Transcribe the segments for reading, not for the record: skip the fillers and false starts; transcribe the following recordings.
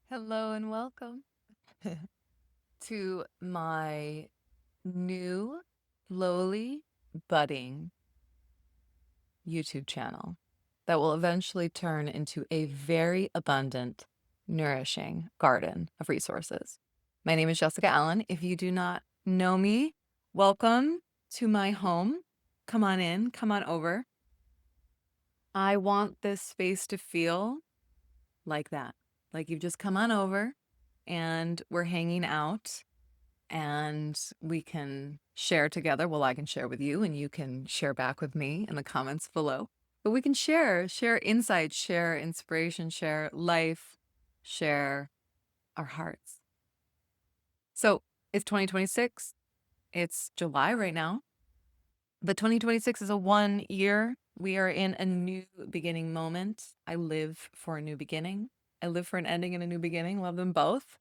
Hello and welcome to my new, slowly budding YouTube channel that will eventually turn into a very abundant, nourishing garden of resources. My name is Jessica Allen. If you do not know me, welcome to my home. Come on in, come on over. I want this space to feel like that. Like you've just come on over and we're hanging out and we can share together. Well, I can share with you and you can share back with me in the comments below. But we can share insights, share inspiration, share life, share our hearts. So it's 2026. It's July right now, but 2026 is a 1 year. We are in a new beginning moment. I live for a new beginning. I live for an ending and a new beginning. Love them both.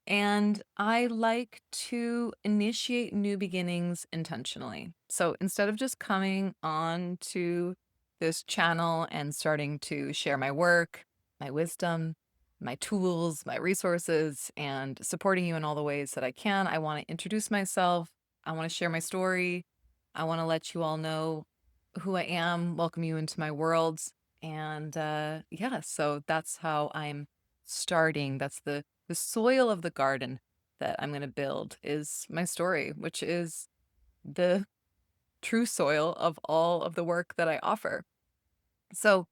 And I like to initiate new beginnings intentionally. So instead of just coming on to this channel and starting to share my work, my wisdom, my tools, my resources, and supporting you in all the ways that I can, I want to introduce myself. I want to share my story. I want to let you all know who I am, welcome you into my world. And yeah, so that's how I'm starting. That's the soil of the garden that I'm going to build is my story, which is the true soil of all of the work that I offer. So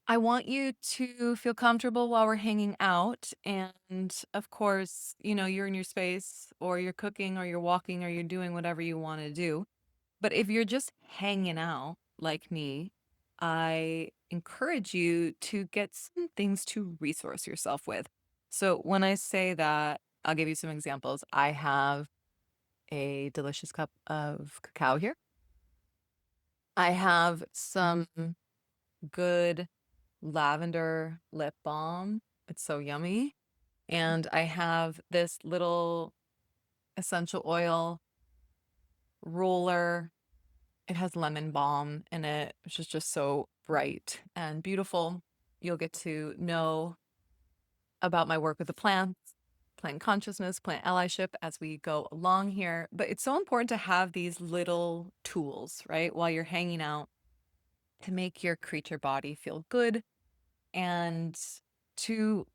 I want you to feel comfortable while we're hanging out. And of course, you're in your space or you're cooking or you're walking or you're doing whatever you want to do. But if you're just hanging out like me, I encourage you to get some things to resource yourself with. So when I say that, I'll give you some examples. I have a delicious cup of cacao here. I have some good lavender lip balm. It's so yummy. And I have this little essential oil roller. It has lemon balm in it, which is just so bright and beautiful. You'll get to know about my work with the plants, plant consciousness, plant allyship as we go along here. But it's so important to have these little tools, right, while you're hanging out to make your creature body feel good and to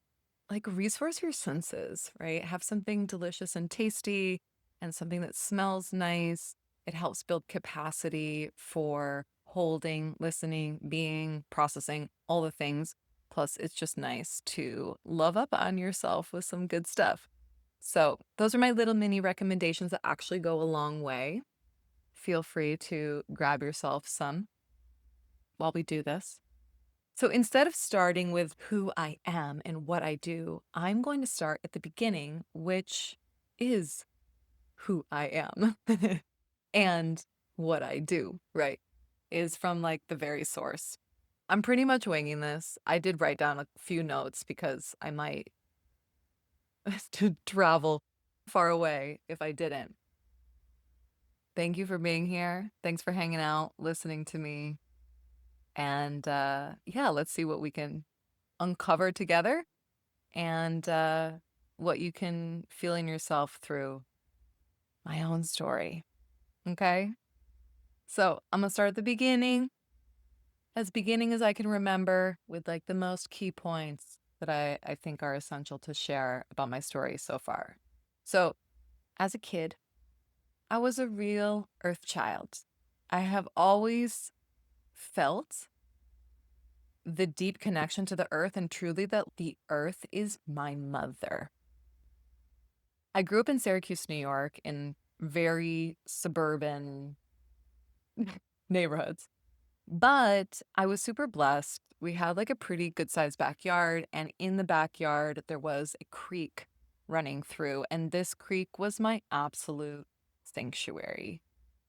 like resource your senses, right? Have something delicious and tasty and something that smells nice. It helps build capacity for holding, listening, being, processing, all the things. Plus, it's just nice to love up on yourself with some good stuff. So, those are my little mini recommendations that actually go a long way. Feel free to grab yourself some while we do this. So instead of starting with who I am and what I do, I'm going to start at the beginning, which is who I am and what I do, right? Is from like the very source. I'm pretty much winging this. I did write down a few notes because I might to travel far away if I didn't. Thank you for being here. Thanks for hanging out, listening to me. And yeah, let's see what we can uncover together and what you can feel in yourself through my own story. Okay. So I'm going to start at the beginning as I can remember, with like the most key points that I think are essential to share about my story so far. So as a kid, I was a real earth child. I have always felt the deep connection to the earth and truly that the earth is my mother. I grew up in Syracuse, New York, in very suburban neighborhoods, but I was super blessed. We had like a pretty good sized backyard, and in the backyard, there was a creek running through, and this creek was my absolute sanctuary.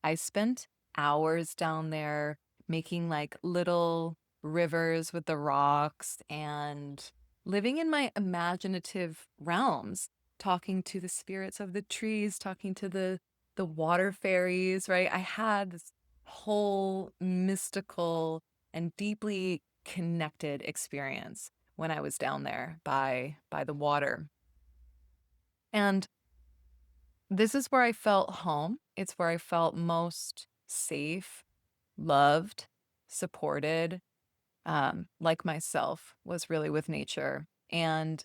I spent hours down there making like little rivers with the rocks and living in my imaginative realms, talking to the spirits of the trees, talking to the water fairies, right? I had this whole mystical and deeply connected experience when I was down there by the water. And this is where I felt home. It's where I felt most safe, loved, supported, like myself, was really with nature. And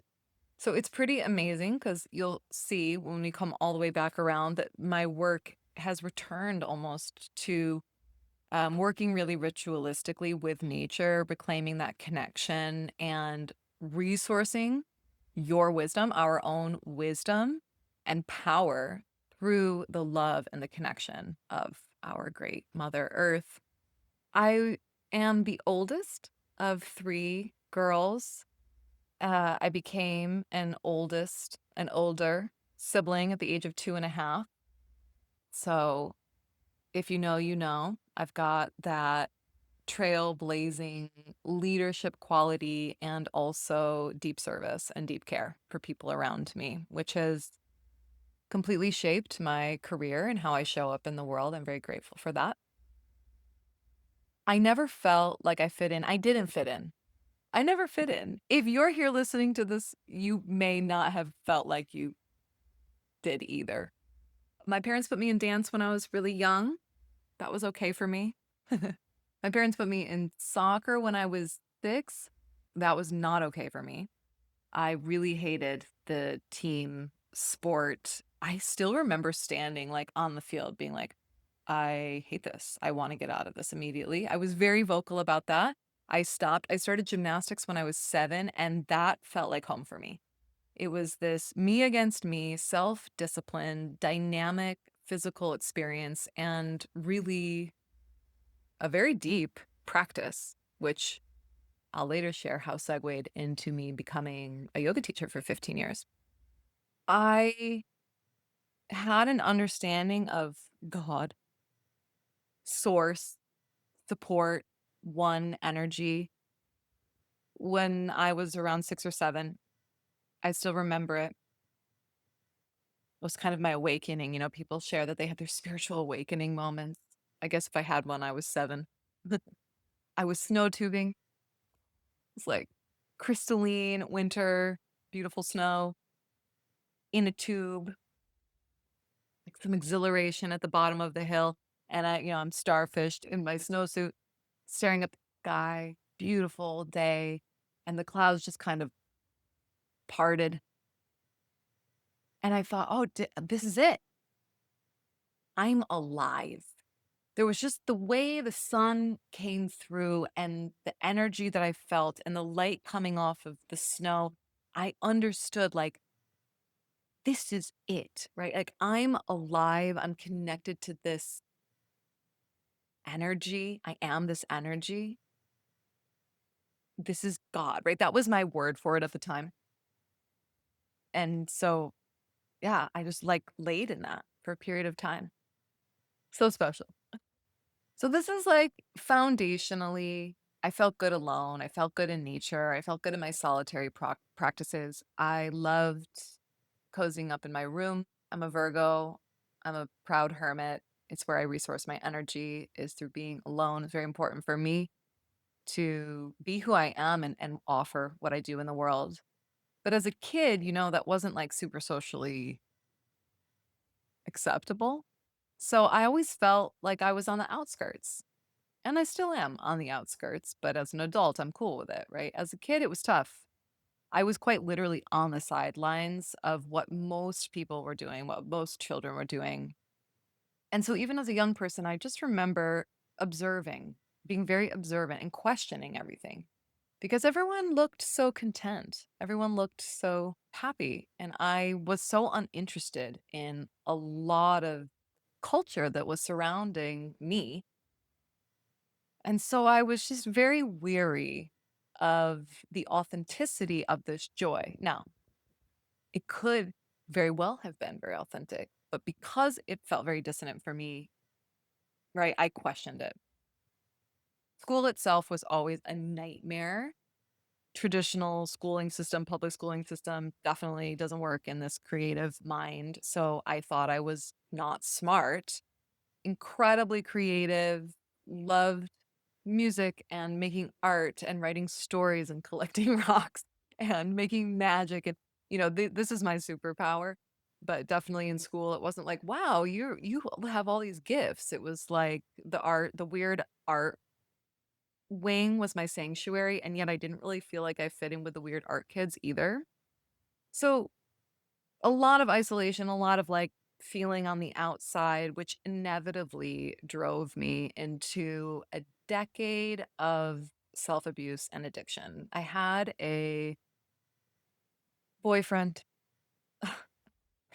so it's pretty amazing because you'll see when we come all the way back around that my work has returned almost to working really ritualistically with nature, reclaiming that connection and resourcing your wisdom, our own wisdom and power through the love and the connection of our great Mother Earth. I am the oldest of three girls. I became an older sibling at the age of 2.5. So if you know, you know, I've got that trailblazing leadership quality and also deep service and deep care for people around me, which has completely shaped my career and how I show up in the world. I'm very grateful for that. I never felt like I fit in. I didn't fit in. I never fit in. If you're here listening to this, you may not have felt like you did either. My parents put me in dance when I was really young. That was okay for me. My parents put me in soccer when I was 6. That was not okay for me. I really hated the team sport. I still remember standing, like, on the field being like, "I hate this. I wanna get out of this immediately." I was very vocal about that. I stopped. I started gymnastics when I was 7, and that felt like home for me. It was this me against me, self-discipline, dynamic physical experience, and really a very deep practice, which I'll later share how segued into me becoming a yoga teacher for 15 years. I had an understanding of God, source, support, one energy when I was around 6 or 7. I still remember it. It was kind of my awakening. You know, people share that they had their spiritual awakening moments. I guess if I had one, I was 7. I was snow tubing. It's like crystalline winter, beautiful snow in a tube, like some exhilaration at the bottom of the hill. And I'm starfished in my snowsuit, staring at the sky, beautiful day, and the clouds just kind of parted. And I thought, oh, this is it. I'm alive. There was just the way the sun came through and the energy that I felt and the light coming off of the snow. I understood, like, this is it, right? Like, I'm alive. I'm connected to this energy. I am this energy. This is God, right? That was my word for it at the time. And so, yeah, I just like laid in that for a period of time. So special. So this is like foundationally, I felt good alone. I felt good in nature. I felt good in my solitary practices. I loved cozying up in my room. I'm a Virgo. I'm a proud hermit. It's where I resource my energy is through being alone. It's very important for me to be who I am and offer what I do in the world. But as a kid, that wasn't like super socially acceptable. So I always felt like I was on the outskirts. And I still am on the outskirts, but as an adult, I'm cool with it, right? As a kid, it was tough. I was quite literally on the sidelines of what most people were doing, what most children were doing. And so even as a young person, I just remember observing, being very observant and questioning everything because everyone looked so content. Everyone looked so happy. And I was so uninterested in a lot of culture that was surrounding me. And so I was just very weary of the authenticity of this joy. Now, it could very well have been very authentic, but because it felt very dissonant for me, right, I questioned it. School itself was always a nightmare. Traditional schooling system, public schooling system definitely doesn't work in this creative mind. So I thought I was not smart, incredibly creative, loved music and making art and writing stories and collecting rocks and making magic and this is my superpower. But definitely in school it wasn't like, wow, you have all these gifts. It was like the weird art wing was my sanctuary, and yet I didn't really feel like I fit in with the weird art kids either. So a lot of isolation, a lot of like feeling on the outside, which inevitably drove me into a decade of self abuse and addiction. I had a boyfriend,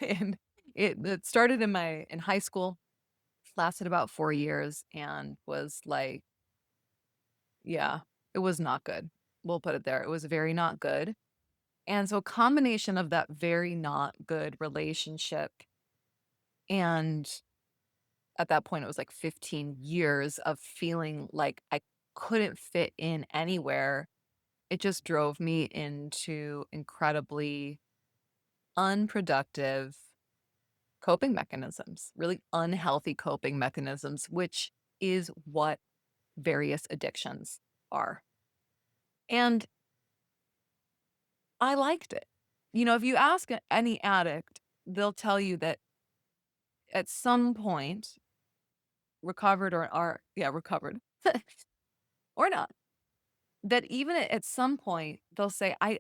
and it started in high school, lasted about 4 years, and was like, yeah, it was not good. We'll put it there. It was very not good. And so, a combination of that very not good relationship and at that point, it was like 15 years of feeling like I couldn't fit in anywhere. It just drove me into incredibly unproductive coping mechanisms, really unhealthy coping mechanisms, which is what various addictions are. And I liked it. If you ask any addict, they'll tell you that at some point, recovered recovered or not, that even at some point, they'll say, I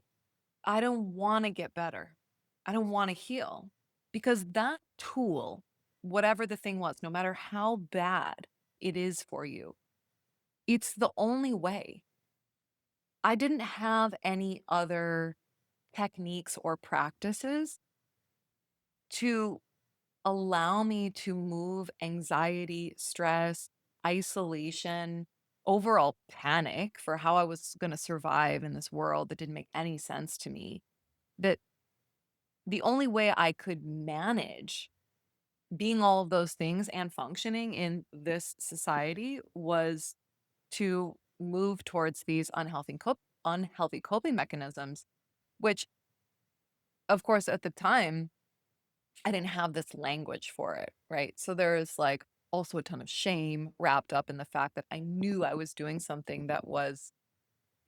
don't wanna get better. I don't wanna heal. Because that tool, whatever the thing was, no matter how bad it is for you, it's the only way. I didn't have any other techniques or practices to allow me to move anxiety, stress, isolation, overall panic for how I was gonna survive in this world that didn't make any sense to me. That the only way I could manage being all of those things and functioning in this society was to move towards these unhealthy coping mechanisms, which, of course, at the time, I didn't have this language for it, right? So there's like also a ton of shame wrapped up in the fact that I knew I was doing something that was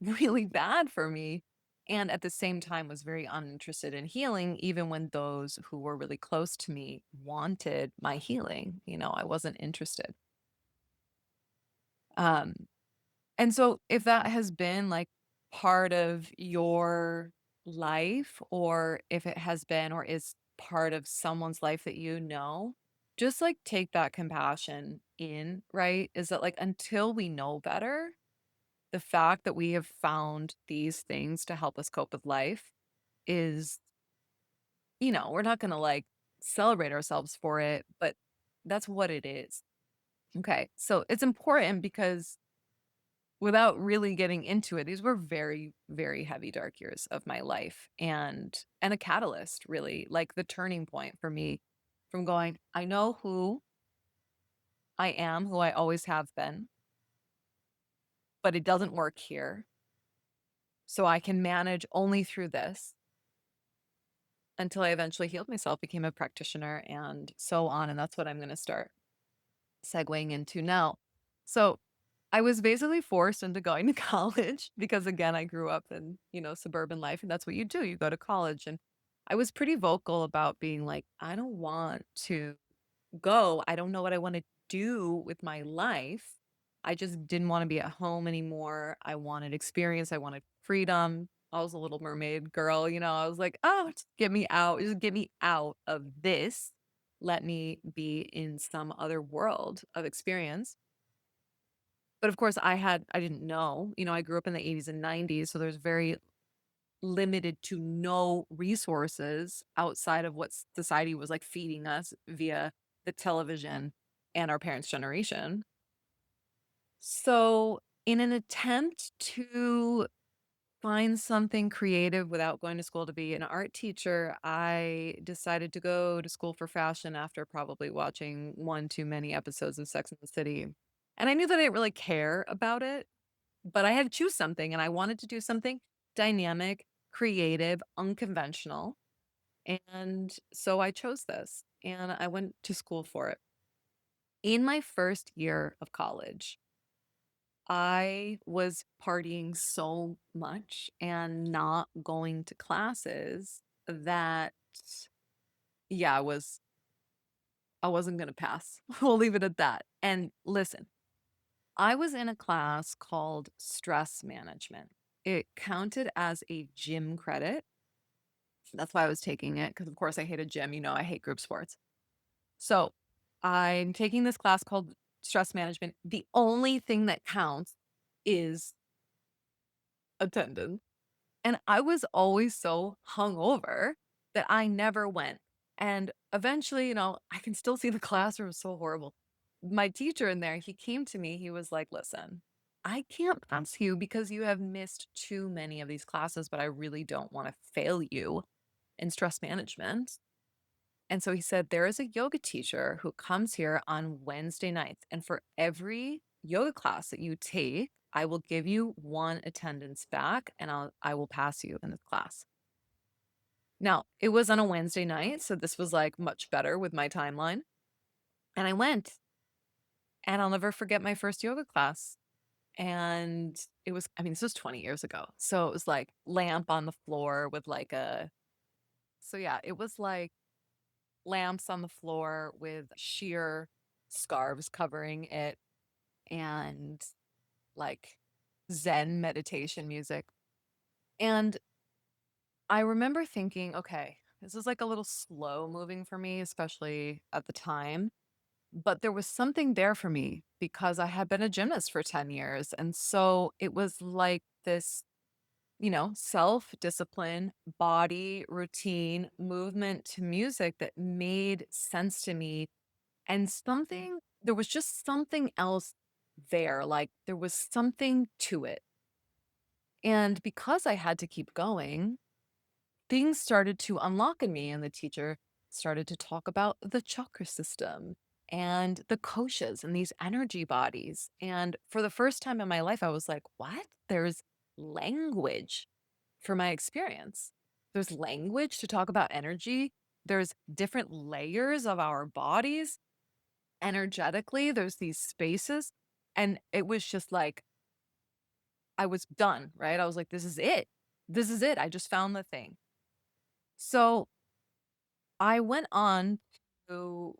really bad for me, and at the same time was very uninterested in healing, even when those who were really close to me wanted my healing. I wasn't interested. Um, and so if that has been like part of your life, or if it has been or is part of someone's life that just like take that compassion in, right? Is that like until we know better, the fact that we have found these things to help us cope with life is, we're not going to like celebrate ourselves for it, but that's what it is. Okay. So it's important because without really getting into it, these were very, very heavy dark years of my life, and a catalyst, really, like the turning point for me from going, I know who I am, who I always have been, but it doesn't work here. So I can manage only through this until I eventually healed myself, became a practitioner, and so on. And that's what I'm going to start segueing into now. So I was basically forced into going to college because, again, I grew up in, suburban life, and that's what you do. You go to college. And I was pretty vocal about being like, I don't want to go. I don't know what I want to do with my life. I just didn't want to be at home anymore. I wanted experience. I wanted freedom. I was a little mermaid girl, I was like, oh, just get me out. Just get me out of this. Let me be in some other world of experience. But of course, I didn't know. I grew up in the 80s and 90s, so there's very limited to no resources outside of what society was like feeding us via the television and our parents' generation. So, in an attempt to find something creative without going to school to be an art teacher, I decided to go to school for fashion after probably watching one too many episodes of Sex and the City. And I knew that I didn't really care about it, but I had to choose something, and I wanted to do something dynamic, creative, unconventional. And so I chose this and I went to school for it. In my first year of college, I was partying so much and not going to classes that, yeah, I wasn't gonna pass. We'll leave it at that. And listen, I was in a class called stress management. It counted as a gym credit. That's why I was taking it because, of course, I hate a gym. I hate group sports. So I'm taking this class called stress management. The only thing that counts is attendance. And I was always so hungover that I never went. And eventually, I can still see the classroom so horrible. My teacher in there, he came to me, he was like, listen, I can't pass you because you have missed too many of these classes, but I really don't want to fail you in stress management. And so he said, there is a yoga teacher who comes here on Wednesday nights. And for every yoga class that you take, I will give you one attendance back and I will pass you in this class. Now, it was on a Wednesday night. So this was like much better with my timeline. And I went and I'll never forget my first yoga class. And it was, I mean, this was 20 years ago. So it was like lamp on the floor with like so yeah, it was like lamps on the floor with sheer scarves covering it and like Zen meditation music. And I remember thinking, okay, this is like a little slow moving for me, especially at the time. But there was something there for me because I had been a gymnast for 10 years. And so it was like this, self discipline, body routine, movement to music that made sense to me. And there was just something else there. Like there was something to it. And because I had to keep going, things started to unlock in me. And the teacher started to talk about the chakra system and the koshas and these energy bodies. And for the first time in my life, I was like, what? There's language for my experience. There's language to talk about energy. There's different layers of our bodies energetically. There's these spaces. And it was just like, I was done, right? I was like, this is it. This is it. I just found the thing. So I went on to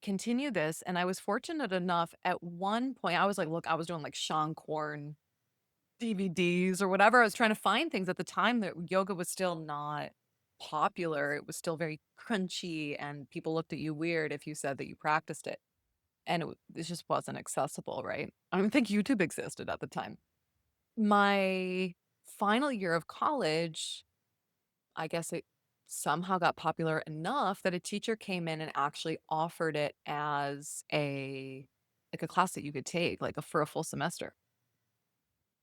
continue this, and I was fortunate enough at one point, I was like, look, I was doing like Sean Corn DVDs or whatever. I was trying to find things at the time that yoga was still not popular. It was still very crunchy, and people looked at you weird if you said that you practiced it. And it just wasn't accessible, right? I don't think YouTube existed at the time. My final year of college, I guess it somehow got popular enough that a teacher came in and actually offered it as a class that you could take for a full semester.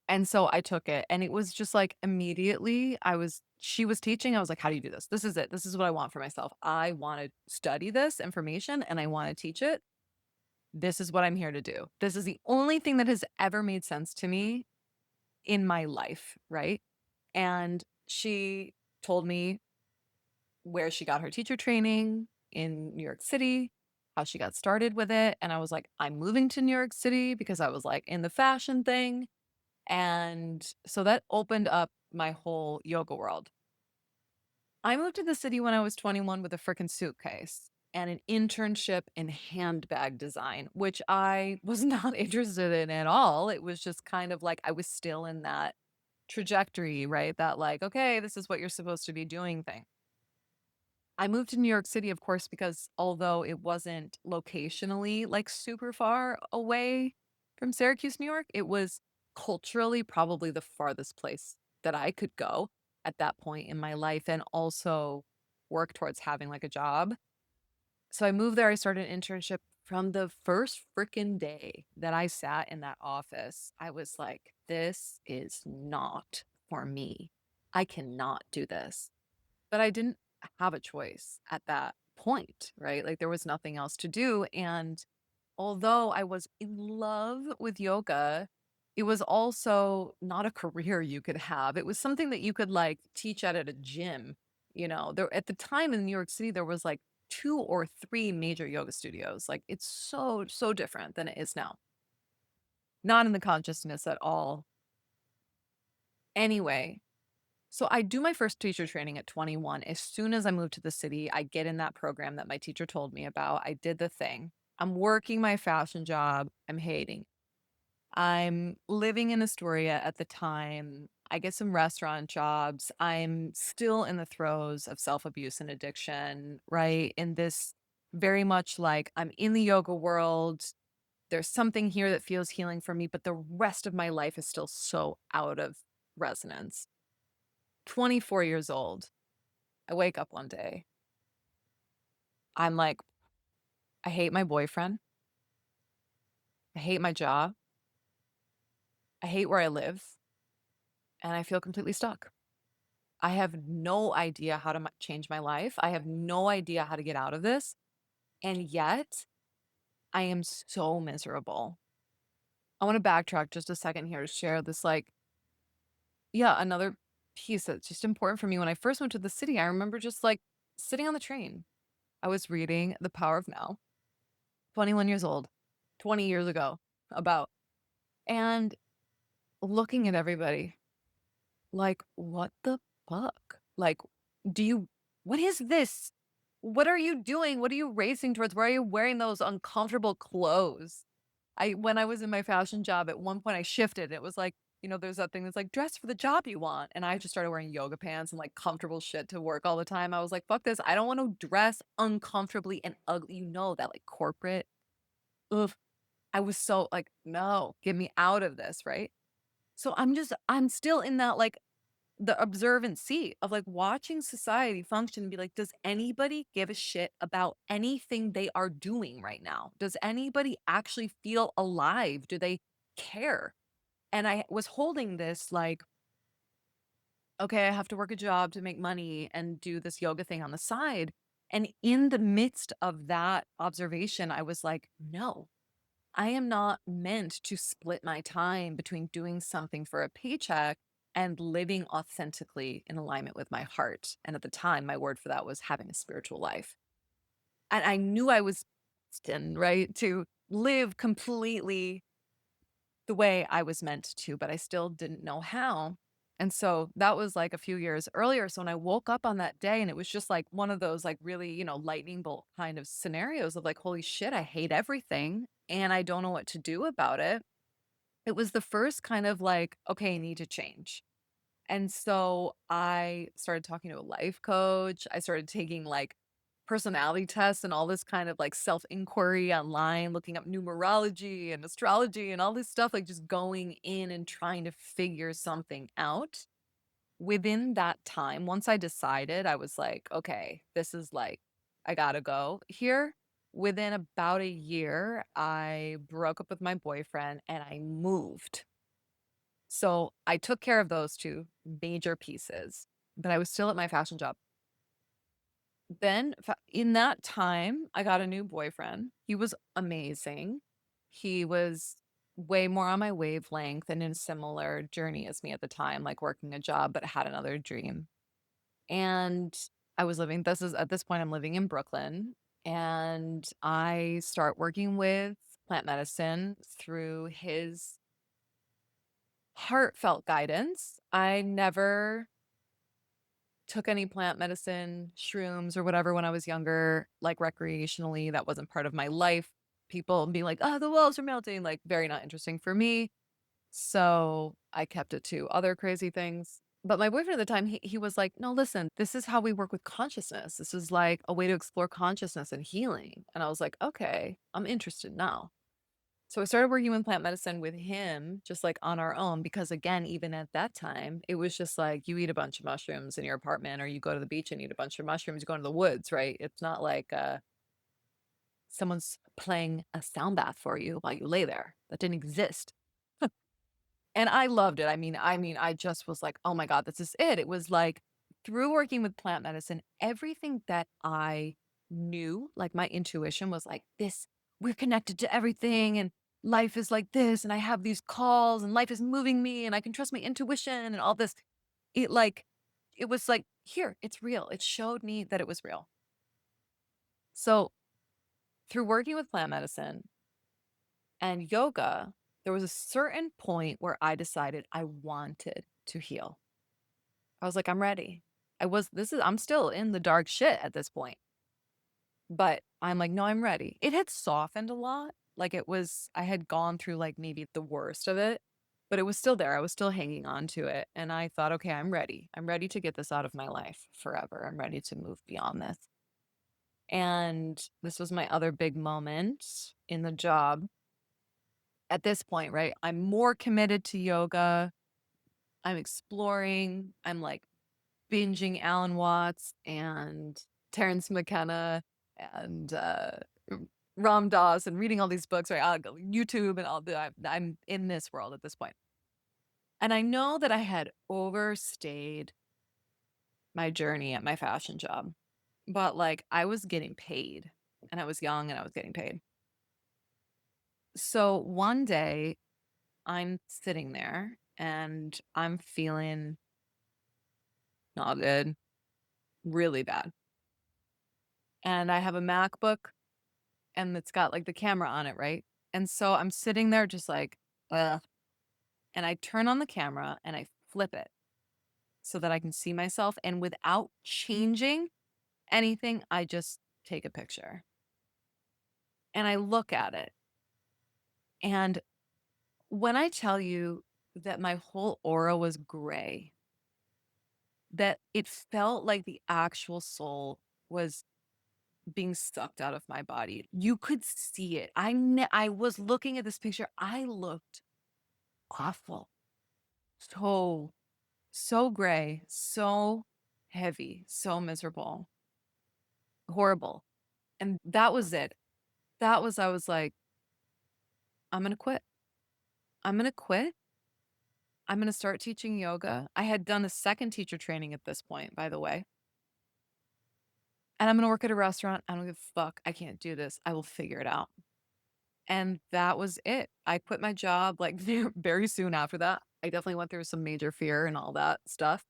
And so I took it and it was just like immediately she was teaching. I was like, how do you do this? This is it. This is what I want for myself. I want to study this information and I want to teach it. This is what I'm here to do. This is the only thing that has ever made sense to me in my life, right? And she told me where she got her teacher training in New York City, how she got started with it. And I was like, I'm moving to New York City because I was like in the fashion thing. And so that opened up my whole yoga world. I moved to the city when I was 21 with a freaking suitcase and an internship in handbag design, which I was not interested in at all. It was just kind of like I was still in that trajectory, right? That like, okay, this is what you're supposed to be doing thing. I moved to New York City, of course, because although it wasn't locationally like super far away from Syracuse, New York, it was culturally probably the farthest place that I could go at that point in my life and also work towards having like a job. So I moved there. I started an internship from the first freaking day that I sat in that office. I was like, this is not for me. I cannot do this. But I didn't have a choice at that point, right? Like there was nothing else to do. And although I was in love with yoga, it was also not a career you could have. It was something that you could like teach at a gym. There at the time in New York City, there was like two or three major yoga studios. Like it's so, so different than it is now. not in the consciousness at all. Anyway, so I do my first teacher training at 21. As soon as I moved to the city, I get in that program that my teacher told me about. I did the thing. I'm working my fashion job. I'm hating. I'm living in Astoria at the time. I get some restaurant jobs. I'm still in the throes of self-abuse and addiction, right? In this very much like I'm in the yoga world. There's something here that feels healing for me, but the rest of my life is still so out of resonance. 24 years old. I wake up one day. I'm like, I hate my boyfriend. I hate my job. I hate where I live. And I feel completely stuck. I have no idea how to change my life. I have no idea how to get out of this. And yet, I am so miserable. I want to backtrack just a second here to share this, like, yeah, another piece that's just important for me. When I first went to the city, I remember just like sitting on the train. I was reading The Power of Now, 21 years old, 20 years ago, about, and looking at everybody like, what the fuck? Like, do you, what is this? What are you doing? What are you racing towards? Why are you wearing those uncomfortable clothes? When I was in my fashion job, at one point I shifted. It was like, there's that thing that's like dress for the job you want. And I just started wearing yoga pants and like comfortable shit to work all the time. I was like, fuck this. I don't want to dress uncomfortably and ugly. That like corporate. Ugh. I was so like, no, get me out of this. Right. So I'm still in that like the observant seat of like watching society function and be like, does anybody give a shit about anything they are doing right now? Does anybody actually feel alive? Do they care? And I was holding this like, okay, I have to work a job to make money and do this yoga thing on the side. And in the midst of that observation, I was like, no, I am not meant to split my time between doing something for a paycheck and living authentically in alignment with my heart. And at the time, my word for that was having a spiritual life. And I knew I was destined, right, to live completely the way I was meant to, but I still didn't know how. And so that was like a few years earlier. So when I woke up on that day and it was just like one of those like really, lightning bolt kind of scenarios of like, holy shit, I hate everything and I don't know what to do about it. It was the first kind of like, okay, I need to change. And so I started talking to a life coach. I started taking like personality tests and all this kind of like self inquiry online, looking up numerology and astrology and all this stuff, like just going in and trying to figure something out. Within that time, once I decided, I was like, okay, this is like, I gotta go here. Within about a year, I broke up with my boyfriend and I moved. So I took care of those two major pieces, but I was still at my fashion job. Then in that time, I got a new boyfriend. He was amazing. He was way more on my wavelength and in a similar journey as me at the time, like working a job, but had another dream. And I was living, this is at this point, I'm living in Brooklyn and I start working with plant medicine through his heartfelt guidance. I never took any plant medicine, shrooms, or whatever when I was younger, like recreationally. That wasn't part of my life. People being like, oh, the walls are melting, like very not interesting for me. So I kept it to other crazy things. But my boyfriend at the time, he was like, no, listen, this is how we work with consciousness. This is like a way to explore consciousness and healing. And I was like, okay, I'm interested now. So I started working with plant medicine with him, just like on our own, because again, even at that time, it was just like you eat a bunch of mushrooms in your apartment or you go to the beach and eat a bunch of mushrooms, you go into the woods, right? It's not like someone's playing a sound bath for you while you lay there. That didn't exist. And I loved it. I mean, I just was like, oh my God, this is it. It was like through working with plant medicine, everything that I knew, like my intuition was like, this, we're connected to everything and life is like this. And I have these calls and life is moving me and I can trust my intuition and all this. It like, it was like, here, it's real. It showed me that it was real. So through working with plant medicine and yoga, there was a certain point where I decided I wanted to heal. I was like, I'm ready. I'm still in the dark shit at this point, but I'm like, no, I'm ready. It had softened a lot. Like I had gone through like maybe the worst of it, but it was still there. I was still hanging on to it. And I thought, okay, I'm ready. I'm ready to get this out of my life forever. I'm ready to move beyond this. And this was my other big moment in the job. At this point, right? I'm more committed to yoga. I'm exploring. I'm like binging Alan Watts and Terrence McKenna and Ram Dass and reading all these books, right? YouTube and all the. I'm in this world at this point. And I know that I had overstayed my journey at my fashion job, but like I was getting paid and I was young and I was getting paid. So one day I'm sitting there and I'm feeling not good, really bad. And I have a MacBook and it's got like the camera on it, right? And so I'm sitting there just like, ugh. And I turn on the camera and I flip it so that I can see myself. And without changing anything, I just take a picture and I look at it. And when I tell you that my whole aura was gray, that it felt like the actual soul was being sucked out of my body. You could see it. I was looking at this picture. I looked awful. So, so gray, so heavy, so miserable, horrible. And that was it. I was like, I'm going to quit. I'm going to quit. I'm going to start teaching yoga. I had done a second teacher training at this point, by the way. And I'm going to work at a restaurant. I don't give a fuck. I can't do this. I will figure it out. And that was it. I quit my job like very soon after that. I definitely went through some major fear and all that stuff,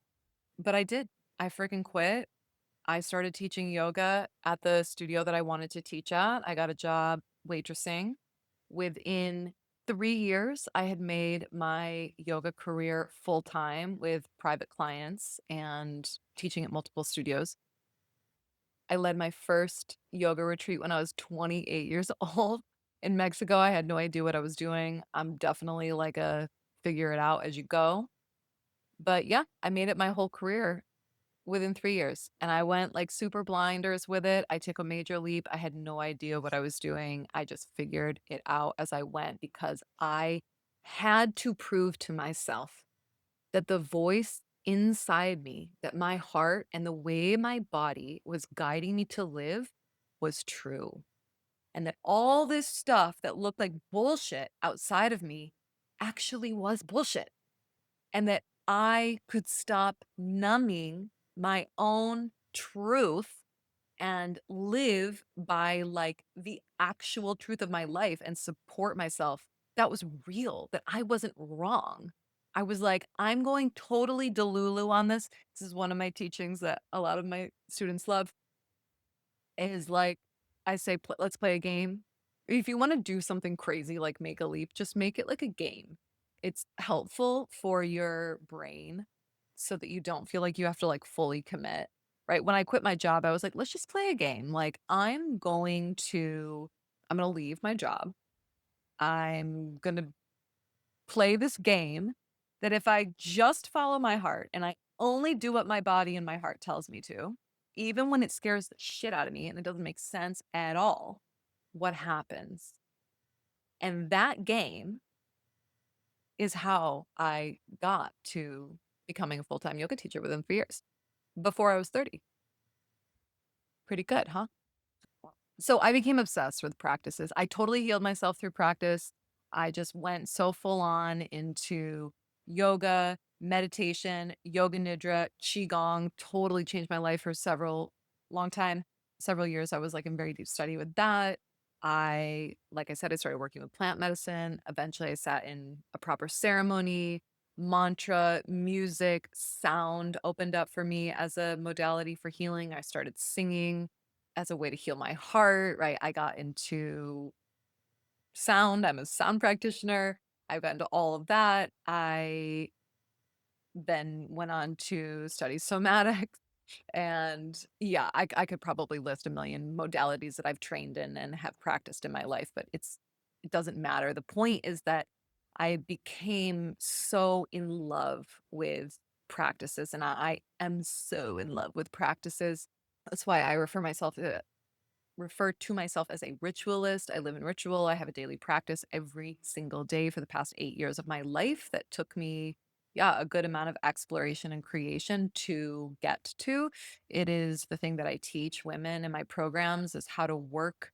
but I did. I freaking quit. I started teaching yoga at the studio that I wanted to teach at. I got a job waitressing. Within 3 years, I had made my yoga career full time with private clients and teaching at multiple studios. I led my first yoga retreat when I was 28 years old in Mexico. I had no idea what I was doing. I'm definitely like a figure it out as you go. But yeah, I made it my whole career within 3 years. And I went like super blinders with it. I took a major leap. I had no idea what I was doing. I just figured it out as I went because I had to prove to myself that the voice inside me, that my heart and the way my body was guiding me to live was true. And that all this stuff that looked like bullshit outside of me actually was bullshit. And that I could stop numbing my own truth and live by like the actual truth of my life and support myself. That was real, that I wasn't wrong. I was like, I'm going totally Delulu on this. This is one of my teachings that a lot of my students love is like, I say, let's play a game. If you want to do something crazy, like make a leap, just make it like a game. It's helpful for your brain so that you don't feel like you have to like fully commit. Right. When I quit my job, I was like, let's just play a game. Like, I'm going to leave my job. I'm going to play this game that if I just follow my heart and I only do what my body and my heart tells me to, even when it scares the shit out of me and it doesn't make sense at all, what happens? And that game is how I got to becoming a full-time yoga teacher within 3 years before I was 30. Pretty good, huh? So I became obsessed with practices. I totally healed myself through practice. I just went so full on into yoga, meditation, yoga nidra, qigong, totally changed my life for long time, several years. I was like in very deep study with that. Like I said, I started working with plant medicine. Eventually I sat in a proper ceremony, mantra, music, sound opened up for me as a modality for healing. I started singing as a way to heal my heart, right? I got into sound. I'm a sound practitioner. I got into all of that. I then went on to study somatics. And yeah, I could probably list a million modalities that I've trained in and have practiced in my life, but it doesn't matter. The point is that I became so in love with practices, and I am so in love with practices. That's why I refer to myself as a ritualist. I live in ritual. I have a daily practice every single day for the past 8 years of my life that took me, yeah, a good amount of exploration and creation to get to. It is the thing that I teach women in my programs is how to work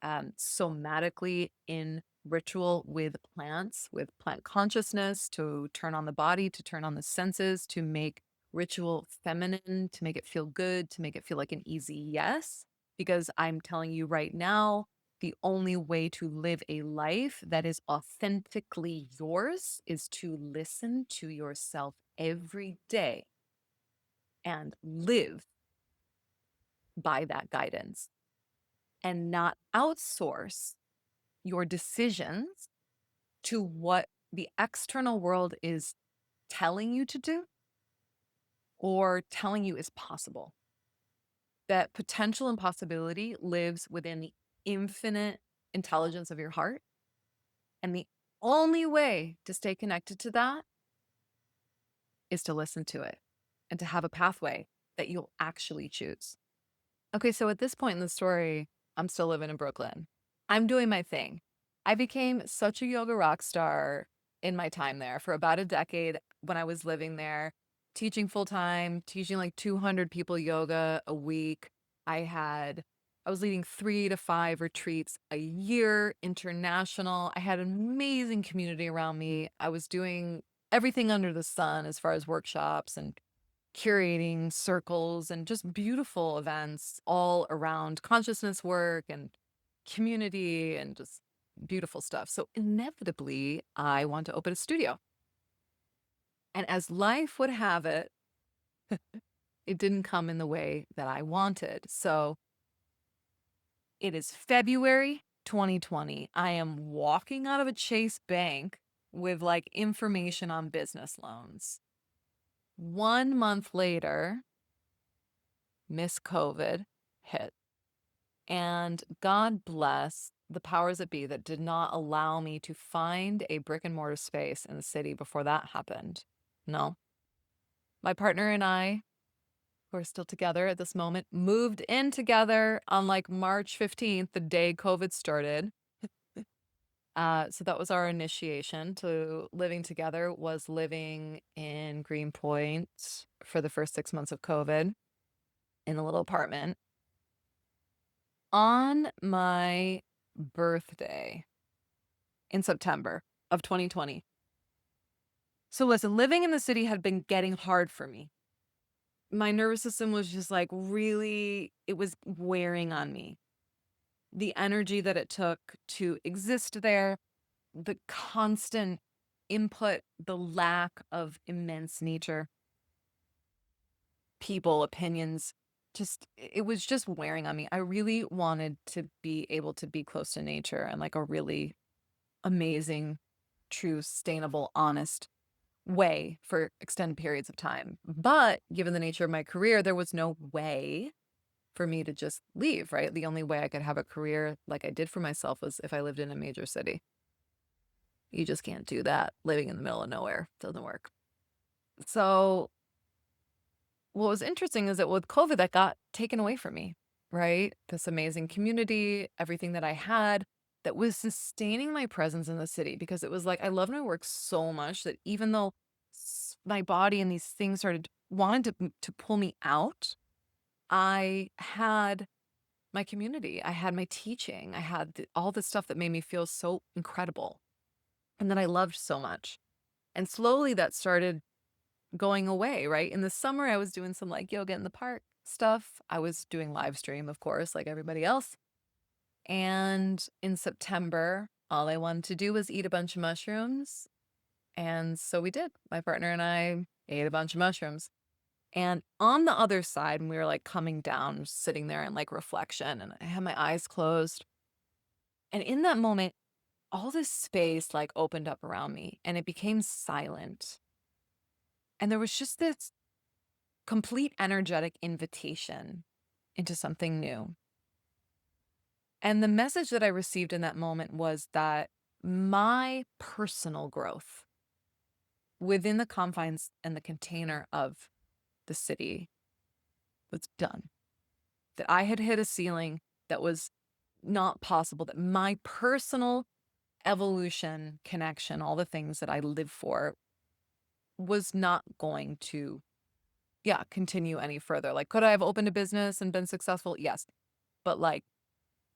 somatically in ritual with plants, with plant consciousness, to turn on the body, to turn on the senses, to make ritual feminine, to make it feel good, to make it feel like an easy yes. Because I'm telling you right now, the only way to live a life that is authentically yours is to listen to yourself every day and live by that guidance and not outsource your decisions to what the external world is telling you to do or telling you is possible. That potential and possibility lives within the infinite intelligence of your heart. And the only way to stay connected to that is to listen to it and to have a pathway that you'll actually choose. Okay, so at this point in the story, I'm still living in Brooklyn. I'm doing my thing. I became such a yoga rock star in my time there for about a decade when I was living there, teaching full time, teaching like 200 people yoga a week. I was leading 3 to 5 retreats a year, international. I had an amazing community around me. I was doing everything under the sun as far as workshops and curating circles and just beautiful events all around consciousness work and community and just beautiful stuff. So inevitably, I want to open a studio. And as life would have it, it didn't come in the way that I wanted. So it is February 2020. I am walking out of a Chase Bank with like information on business loans. 1 month later, Miss COVID hit. And God bless the powers that be that did not allow me to find a brick and mortar space in the city before that happened. No. My partner and I, who are still together at this moment, moved in together on like March 15th, the day COVID started. So that was our initiation to living together, was living in Greenpoint for the first 6 months of COVID in a little apartment. On my birthday in September of 2020. So listen, living in the city had been getting hard for me. My nervous system was just like really, it was wearing on me. The energy that it took to exist there, the constant input, the lack of immense nature, people, opinions, just it was just wearing on me. I really wanted to be able to be close to nature and like a really amazing, true, sustainable, honest way for extended periods of time. But given the nature of my career, there was no way for me to just leave, right? The only way I could have a career like I did for myself was if I lived in a major city. You just can't do that living in the middle of nowhere. Doesn't work. So what was interesting is that with COVID, that got taken away from me, right? This amazing community, everything that I had that was sustaining my presence in the city because it was like I love my work so much that even though my body and these things started wanting to pull me out, I had my community, I had my teaching, I had all the stuff that made me feel so incredible and that I loved so much. And slowly that started going away, right? In the summer, I was doing some like yoga in the park stuff. I was doing live stream, of course, like everybody else. And in September, all I wanted to do was eat a bunch of mushrooms. And so we did. My partner and I ate a bunch of mushrooms. And on the other side, when we were like coming down, sitting there in like reflection, and I had my eyes closed. And in that moment, all this space like opened up around me and it became silent. And there was just this complete energetic invitation into something new. And the message that I received in that moment was that my personal growth within the confines and the container of the city was done. That I had hit a ceiling that was not possible, that my personal evolution, connection, all the things that I live for was not going to, yeah, continue any further. Like, could I have opened a business and been successful? Yes. But like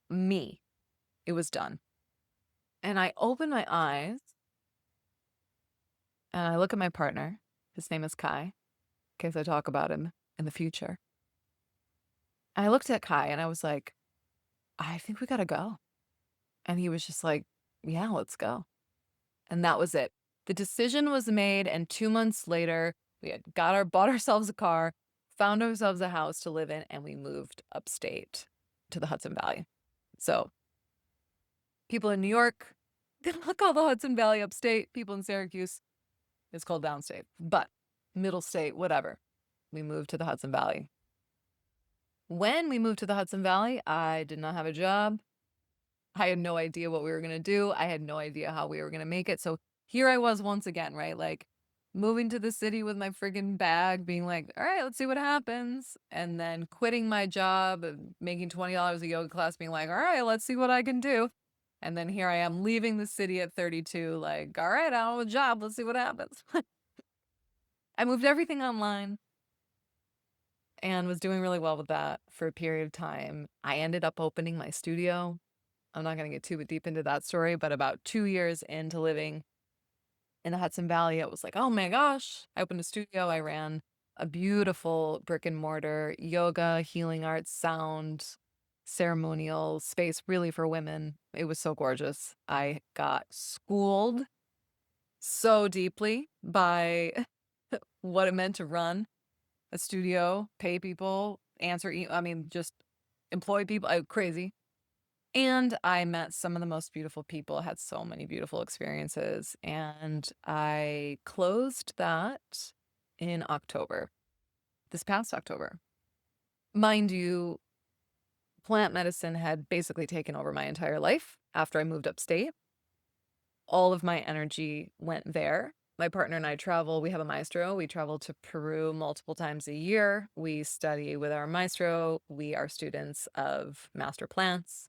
me, it was done. And I open my eyes and I look at my partner. His name is Kai, in case I talk about him in the future. And I looked at Kai and I was like, I think we gotta go. And he was just like, yeah, let's go. And that was it. The decision was made, and 2 months later, we had bought ourselves a car, found ourselves a house to live in, and we moved upstate to the Hudson Valley. So people in New York, they don't call the Hudson Valley upstate. People in Syracuse, it's called downstate. But middle state, whatever. We moved to the Hudson Valley. When we moved to the Hudson Valley, I did not have a job. I had no idea what we were going to do. I had no idea how we were going to make it. So here I was once again, right? Like moving to the city with my friggin' bag, being like, all right, let's see what happens. And then quitting my job, making $20 a yoga class, being like, all right, let's see what I can do. And then here I am leaving the city at 32, like, all right, I don't have a job. Let's see what happens. I moved everything online and was doing really well with that for a period of time. I ended up opening my studio. I'm not going to get too deep into that story, but about 2 years into living in the Hudson Valley, it was like, oh my gosh, I opened a studio. I ran a beautiful brick and mortar yoga, healing arts, sound, ceremonial space really for women. It was so gorgeous. I got schooled so deeply by what it meant to run a studio, pay people, I mean, just employ people. Crazy. And I met some of the most beautiful people, had so many beautiful experiences, and I closed that in October, this past October. Mind you, plant medicine had basically taken over my entire life after I moved upstate. All of my energy went there. My partner and I travel. We have a maestro. We travel to Peru multiple times a year. We study with our maestro. We are students of master plants.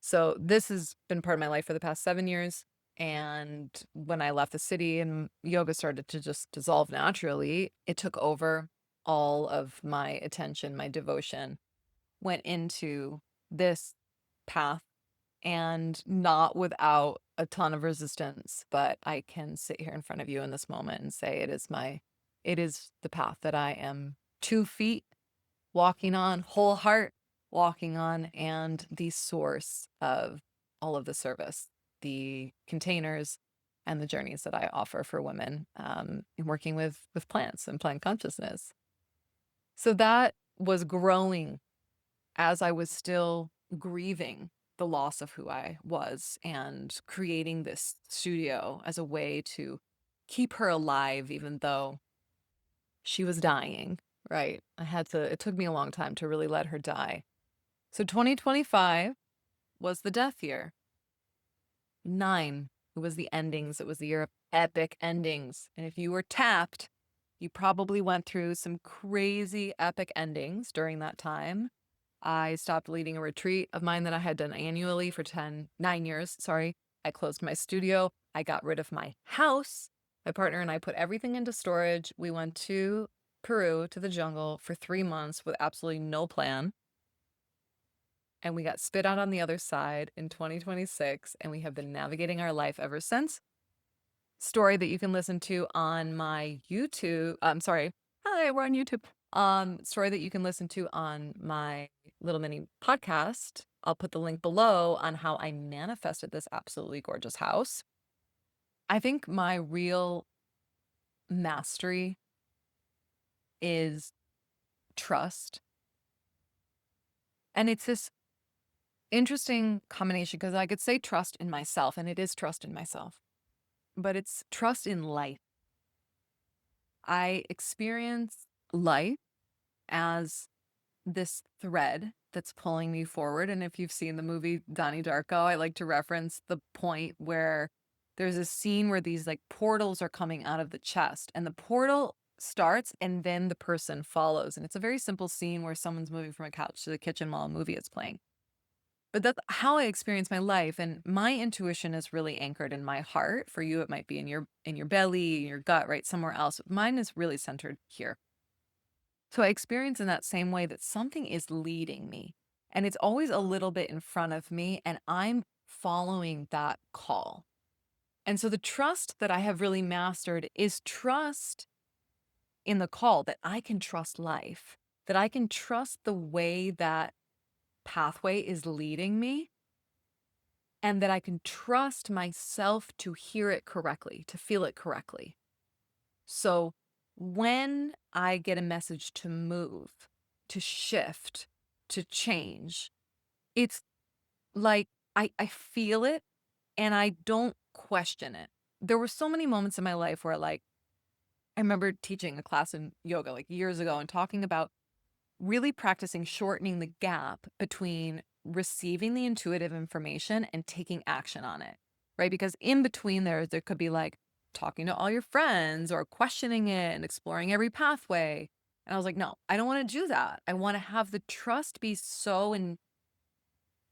So this has been part of my life for the past 7 years. And when I left the city and yoga started to just dissolve naturally, it took over all of my attention, my devotion went into this path, and not without a ton of resistance. But I can sit here in front of you in this moment and say it is the path that I am 2 feet walking on, whole heart walking on, and the source of all of the service, the containers, and the journeys that I offer for women in working with plants and plant consciousness. So that was growing as I was still grieving the loss of who I was and creating this studio as a way to keep her alive, even though she was dying, right? It took me a long time to really let her die. So 2025 was the death year. 9, it was the endings. It was the year of epic endings. And if you were tapped, you probably went through some crazy epic endings during that time. I stopped leading a retreat of mine that I had done annually for 9 years. Sorry. I closed my studio. I got rid of my house. My partner and I put everything into storage. We went to Peru, to the jungle for 3 months with absolutely no plan. And we got spit out on the other side in 2026, and we have been navigating our life ever since. Story that you can listen to on my YouTube. I'm sorry. Hi, we're on YouTube. Story that you can listen to on my little mini podcast. I'll put the link below on how I manifested this absolutely gorgeous house. I think my real mastery is trust. And it's this Interesting combination because I could say trust in myself, and it is trust in myself, but it's trust in life. I experience life as this thread that's pulling me forward. And if you've seen the movie Donnie Darko, I like to reference the point where there's a scene where these like portals are coming out of the chest, and the portal starts and then the person follows. And it's a very simple scene where someone's moving from a couch to the kitchen while a movie is playing. But that's how I experience my life, and my intuition is really anchored in my heart. For you, it might be in your belly, in your gut, right? Somewhere else. Mine is really centered here. So I experience in that same way that something is leading me, and it's always a little bit in front of me, and I'm following that call. And so the trust that I have really mastered is trust in the call, that I can trust life, that I can trust the way that pathway is leading me, and that I can trust myself to hear it correctly, to feel it correctly. So when I get a message to move, to shift, to change, it's like I feel it and I don't question it. There were so many moments in my life where, like, I remember teaching a class in yoga like years ago and talking about really practicing shortening the gap between receiving the intuitive information and taking action on it, right? Because in between there could be like talking to all your friends or questioning it and exploring every pathway. And I was like, no, I don't want to do that. I want to have the trust be so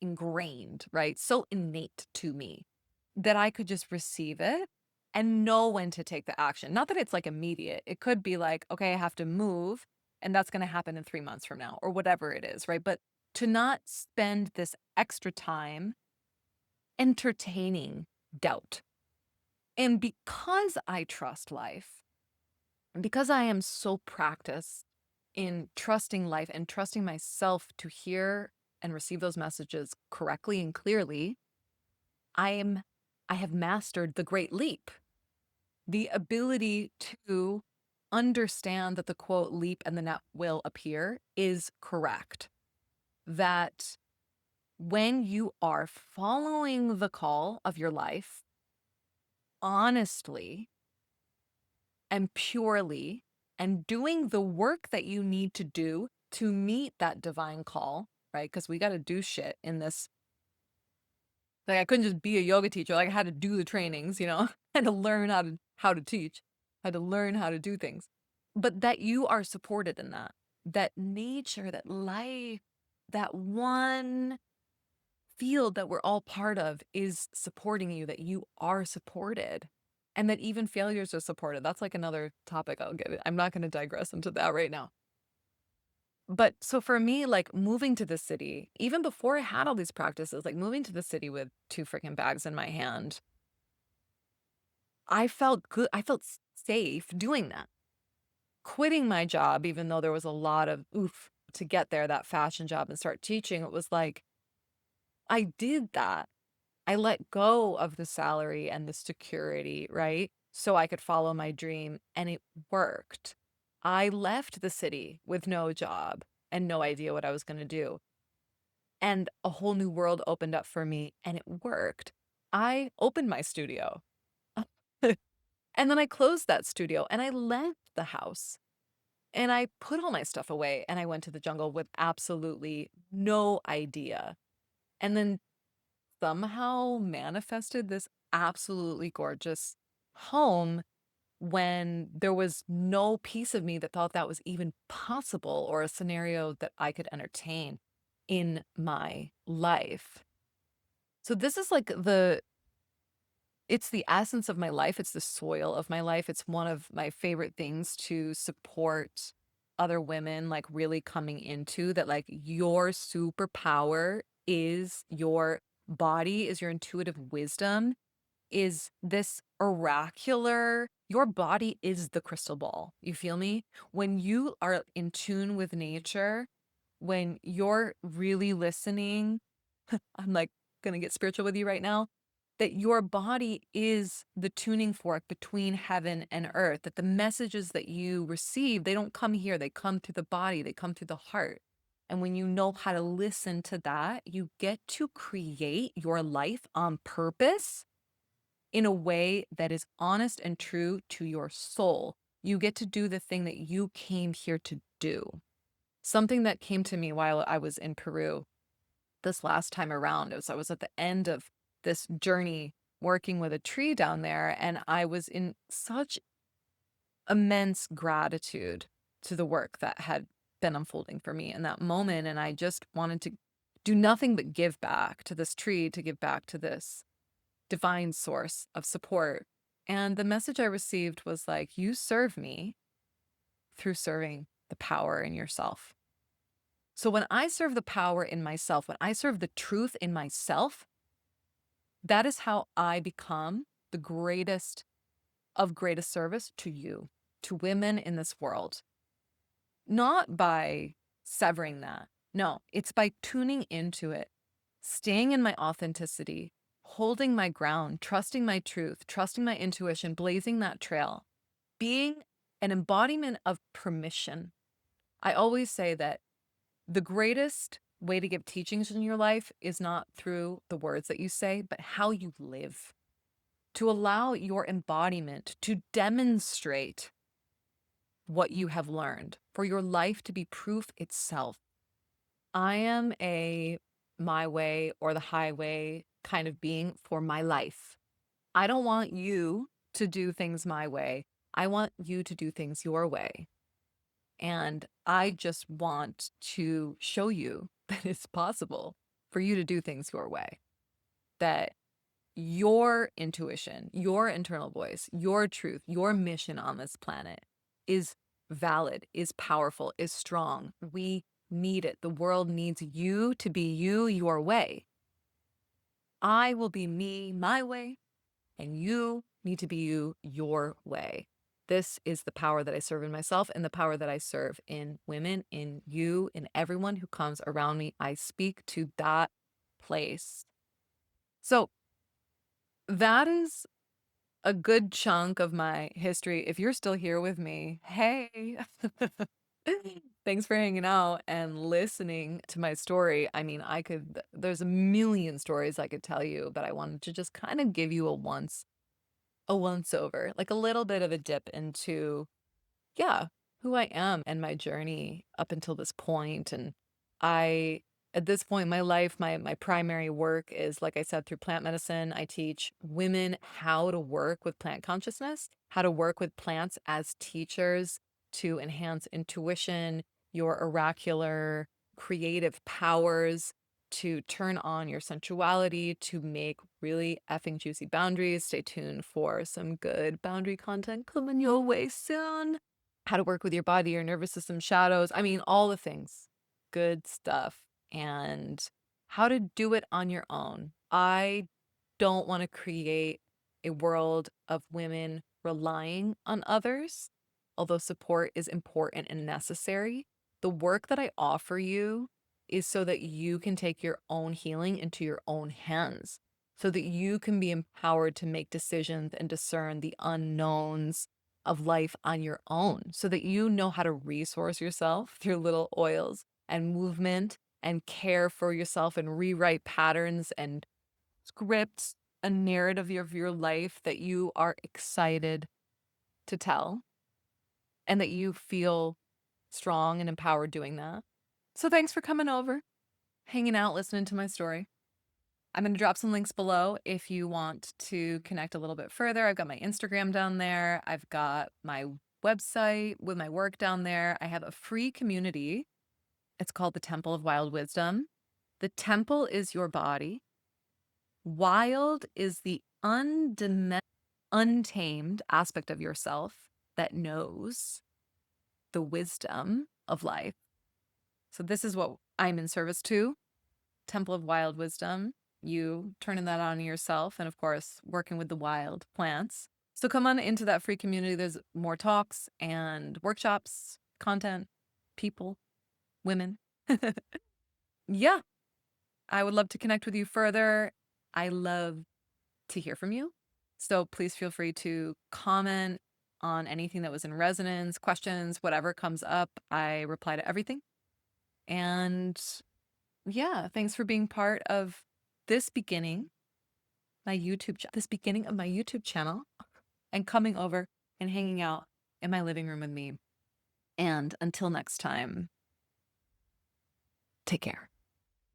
ingrained, right? So innate to me that I could just receive it and know when to take the action. Not that it's like immediate. It could be like, okay, I have to move and that's going to happen in 3 months from now or whatever it is, right? But to not spend this extra time entertaining doubt. And because I trust life, and because I am so practiced in trusting life and trusting myself to hear and receive those messages correctly and clearly, I am I have mastered the great leap, the ability to understand that the quote leap and the net will appear is correct. That when you are following the call of your life honestly and purely and doing the work that you need to do to meet that divine call, right? Because we got to do shit in this. Like I couldn't just be a yoga teacher. Like I had to do the trainings, I had to learn how to teach, I had to learn how to do things. But that you are supported in that. That nature, that life, that one field that we're all part of is supporting you, that you are supported. And that even failures are supported. That's like another topic I'll get. I'm not going to digress into that right now. But so for me, like moving to the city, even before I had all these practices, like moving to the city with two freaking bags in my hand, I felt good. I felt safe doing that. Quitting my job, even though there was a lot of oof to get there, that fashion job and start teaching, it was like I did that. I let go of the salary and the security, right? So I could follow my dream, and it worked. I left the city with no job and no idea what I was going to do. And a whole new world opened up for me and it worked. I opened my studio and then I closed that studio and I left the house and I put all my stuff away and I went to the jungle with absolutely no idea. And then somehow manifested this absolutely gorgeous home when there was no piece of me that thought that was even possible or a scenario that I could entertain in my life. So this is like it's the essence of my life. It's the soil of my life. It's one of my favorite things to support other women like really coming into that, like your superpower is your body, is your intuitive wisdom, is this oracular, your body is the crystal ball. You feel me? When you are in tune with nature, when you're really listening, I'm like gonna get spiritual with you right now, that your body is the tuning fork between heaven and earth, that the messages that you receive, they don't come here, they come through the body, they come through the heart. And when you know how to listen to that, you get to create your life on purpose in a way that is honest and true to your soul. You get to do the thing that you came here to do. Something that came to me while I was in Peru this last time around is I was at the end of this journey working with a tree down there, and I was in such immense gratitude to the work that had been unfolding for me in that moment. And I just wanted to do nothing but give back to this tree, to give back to this divine source of support. And the message I received was like, you serve me through serving the power in yourself. So when I serve the power in myself, when I serve the truth in myself, that is how I become the greatest of greatest service to you, to women in this world. Not by severing that. No, it's by tuning into it, staying in my authenticity, holding my ground, trusting my truth, trusting my intuition, blazing that trail, being an embodiment of permission. I always say that the greatest way to give teachings in your life is not through the words that you say, but how you live. To allow your embodiment to demonstrate what you have learned, for your life to be proof itself. I am a my way or the highway kind of being for my life. I don't want you to do things my way. I want you to do things your way. And I just want to show you that it's possible for you to do things your way, that your intuition, your internal voice, your truth, your mission on this planet is valid, is powerful, is strong. We need it. The world needs you to be you your way. I will be me my way, and you need to be you your way. This is the power that I serve in myself and the power that I serve in women, in you, in everyone who comes around me. I speak to that place. So that is a good chunk of my history. If you're still here with me, hey, thanks for hanging out and listening to my story. I mean, there's a million stories I could tell you, but I wanted to just kind of give you a once over, like a little bit of a dip into, yeah, who I am and my journey up until this point. And I, at this point in my life, my primary work is, like I said, through plant medicine. I teach women how to work with plant consciousness, how to work with plants as teachers to enhance intuition, your oracular creative powers, to turn on your sensuality, to make really effing juicy boundaries. Stay tuned for some good boundary content coming your way soon. How to work with your body, your nervous system shadows. I mean, all the things. Good stuff. And how to do it on your own. I don't want to create a world of women relying on others, although support is important and necessary. The work that I offer you is so that you can take your own healing into your own hands, so that you can be empowered to make decisions and discern the unknowns of life on your own, so that you know how to resource yourself through little oils and movement and care for yourself and rewrite patterns and scripts, a narrative of your life that you are excited to tell and that you feel strong and empowered doing that. So thanks for coming over, hanging out, listening to my story. I'm going to drop some links below if you want to connect a little bit further. I've got my Instagram down there. I've got my website with my work down there. I have a free community. It's called the Temple of Wild Wisdom. The temple is your body. Wild is the untamed aspect of yourself that knows the wisdom of life. So this is what I'm in service to. Temple of Wild Wisdom, you turning that on yourself, and of course, working with the wild plants. So come on into that free community. There's more talks and workshops, content, people, women. Yeah, I would love to connect with you further. I love to hear from you. So please feel free to comment on anything that was in resonance, questions, whatever comes up. I reply to everything. And yeah, thanks for being part of this beginning, this beginning of my YouTube channel, and coming over and hanging out in my living room with me. And until next time, take care.